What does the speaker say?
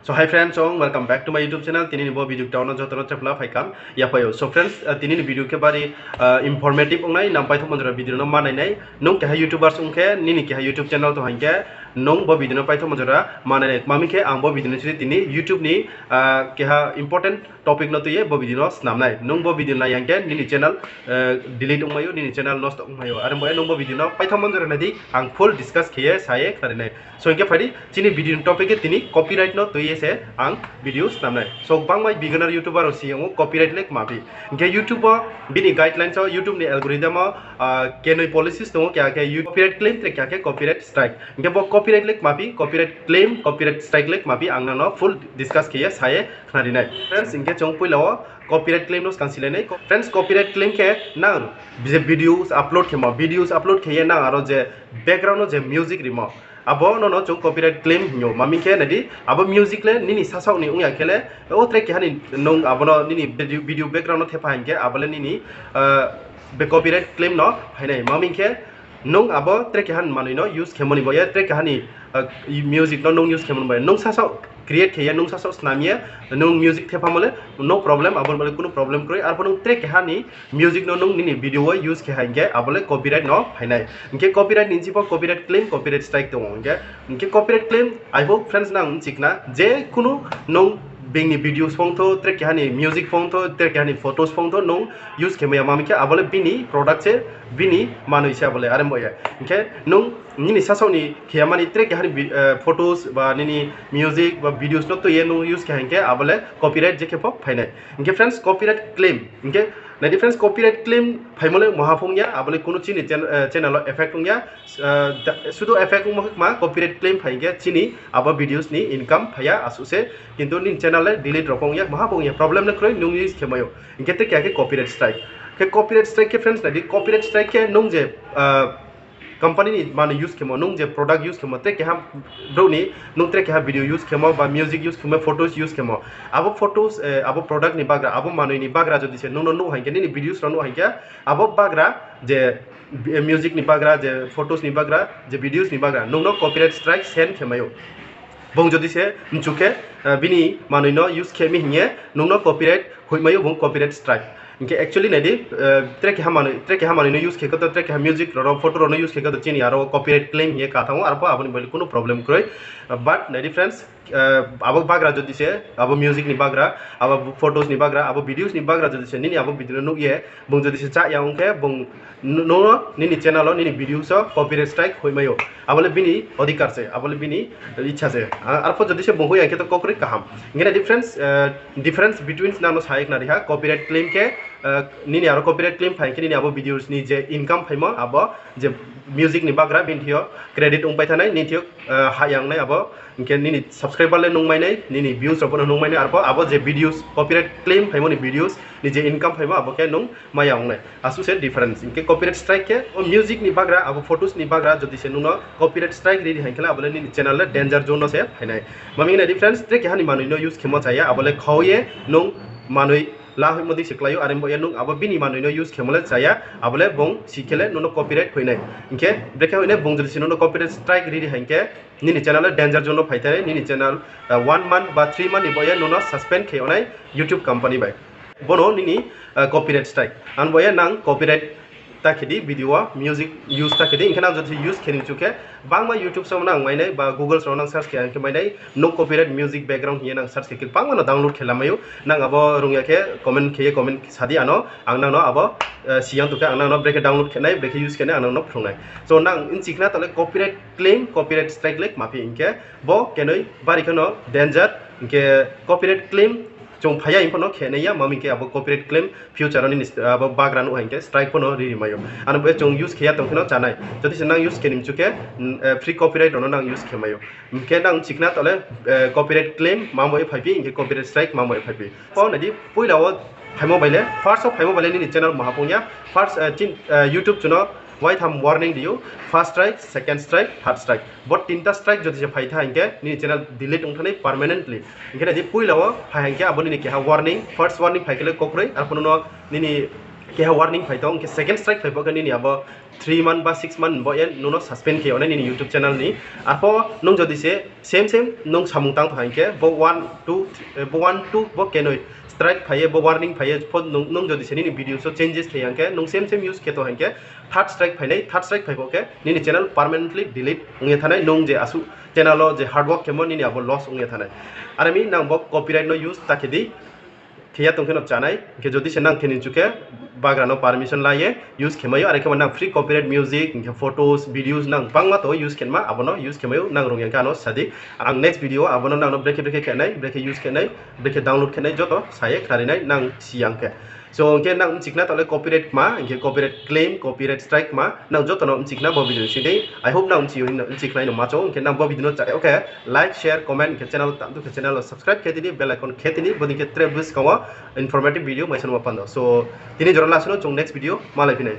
So hi friends, so welcome back to my YouTube channel. Tini ni bo video down na jotoro chapla faikam ya payo. So friends, tini ni video ke bari informative ongai nampai thok manjara video no manai nai nong ke YouTubers ungke nini ke YouTube channel to hangke nong bo video no pai thok manjara manai nai mami ke ang bo video ni tini YouTube ni ke important topic no tuye bo video no snam nai nong bo video na yangke nini channel delete ungmayo nini channel lost ungmayo are mo nong bo video no pai thok manjara nadi ang full discuss kiye saye khari nai. So inke phadi tini video topic ke tini copyright no tuye se ang videos namnai. So bangmai beginner YouTuber siyango copyright lek mapi. Inke YouTube bini guidelines o YouTube ni algorithm kenoi policies to kya ke copyright claim tre kya ke copyright strike. Inke bo copyright lek mapi, copyright claim, copyright strike lek mapi ang no full discuss kiye saye khari nai. Friends inke chong puilaw copyright claim nos cancel nai. Friends copyright claim ke nang videos upload ke nang aro je background no je music remo abo no chung copyright claim nyo mami ke nadi abo music le nini sasau ni ungya kele o track hani nong abo no nini video background no thepa hanke abole nini be copyright claim no hainai mami ke nong abo track han mani no use khemoni boya track hani music no nong use khemoni boya nong sasau create ke nong sasau snamia nong music thepa mole no problem abol mole kuno problem kroi ar nong track hani music no nong nini video use ke hanke abole copyright no hainai inke copyright ninji po copyright claim copyright strike to inke copyright claim I hope friends nang chikna je kuno nong bingni videos phongtho track hani music phongtho track hani photos phongtho nong use ke maya mamike abole bini product che bini manu isa abole are moya inke nong nini sasau ni khiyamani track hani photos ba nini music ba videos no to ye no use ke hanke abole copyright je ke pop phainai inke friends copyright claim inke na difference copyright claim phaimole mahafungya abole kuno chini channel effect ungya sudo effect ma copyright claim phainge chini aba videos ni income phaya asuse kintu nin channel delete rokongya mahafungya problem na kroi nung use khemayo ingete kya ke copyright strike ke friends na di copyright strike ke nung je company ni manu use kemo nung je product use kemo tre ke ham bro ni nung tre ke ha video use kemo ba music use kemo photos use kemo abo photos abo product ni bagra abo manu ni bagra jodi se nung no hanke ni videos no hanke abo bagra je music ni bagra je photos ni bagra je videos ni bagra nung no copyright strike sen kemayo bong jodi se mchuke bini manu no use kemi hinge nung no copyright hoimayo bong copyright strike inke actually nadi track hamani no use kheka to track music ro photo ro no use kheka to chini aro copyright claim ye ka thango arpo aboni boli kuno problem kroi but nadi friends abo bagra jodi se abo music ni bagra abo photos ni bagra abo videos ni bagra jodi se nini abo video no ye bong jodi se cha yang ke bong no nini channel nini videos copyright strike hoimayo abole bini adhikar se abole bini ichha se arpo jodi se bong hoya ke to kokri kaham ngene difference between nano saik na riha copyright claim ke nini aro copyright claim phai ke nini abo videos ni je income phaima abo je music ni bagra bin thio credit ungpai thanai ni thio hayang nai abo inke nini subscriber le nungmai nai nini views ro no nungmai nai abo je videos copyright claim phaimo ni videos ni je income phaima abo ke nung mayang nai asu se difference inke copyright strike ke music ni bagra abo photos ni bagra jodi se nuno copyright strike ready hankela abole ni channel le danger zone no se phainai mami na difference tre ke hani manu no use khemo chaya abole khoye nung manui la hoi modi siklayo are mo yanung abo bini manu no use khemole chaya abole bong sikele no copyright hoinai inke breka hoine bong jodi no copyright strike ready hanke nini channel danger zone no phaitare nini channel 1 month ba 3 month iboya no suspend kheyonai YouTube company bai bono nini copyright strike an boya nang copyright takidi video music use takidi inkana jodi use khening chuke bangma YouTube so nang mainai ba Google so nang search ke mainai no copyright music background hiye nang search ke bangma no download khelamayo nang abo rungya ke comment sadi ano ang nang no abo siang tuka ang nang no break download khenai break use kene ang nang no phungnai so nang in chikna tole copyright claim copyright strike lek mapi inke bo kenoi bari kono danger inke copyright claim jong phaya impono khenaya mami ke abo copyright claim future ni abo bagranu hanke strike pono ri mayo an bo jong use khya tongkhino chanai jodi se nang use kenim chuke free copyright ono nang use khemayo ke nang chikna tole copyright claim mambo e phaipi inke copyright strike mambo e phaipi po nadi poilao phaimo baile first of phaimo baile ni channel mahapongya first YouTube chuno why tham warning diyo first strike second strike third strike but tinta strike jodi se phaitha inke ni channel delete ungthane permanently inke di puilao phai hanke aboni ni ke ha warning first warning phaikele kokroi ar kono nini ke warning phai tong ke second strike phai bo ni abo 3 month ba 6 month bo en nuno suspend ke onai ni YouTube channel ni apo nung jodi se same nung samung tang thai ke bo 1 2 bo 1 2 bo ke noi strike phai bo warning phai phone nung jodi se ni video so changes thai ang ke nung same use ke to hang ke third strike phai nei third strike phai bo ke ni channel permanently delete unge thanai nung je asu channel lo je hard work ke mo ni abo loss unge thanai arami nang bo copyright no use takedi Kia tongken of chanai, ke jodi senang kenin chuke, bagrano permission laye, use kemayo, are keman free copyright music, photos, videos nang pangma to use kenma, abono use kemayo nang rongyan kano sadi. Ang next video abono nang no break kenai, break use kenai, break download kenai joto, saya klarinai nang siang ke. So ke nang cikna tole copyright ma, ke copyright claim, copyright strike ma, nang joto no cikna bo video sini. I hope nang cikna no macho, ke nang bo video no cak. Okay, like, share, comment ke channel tantu ke channel subscribe ke tini bell icon ke tini, bodi ke trebus kawa informative video mai sanu apando. So tini joran lasno chung next video malai pinai.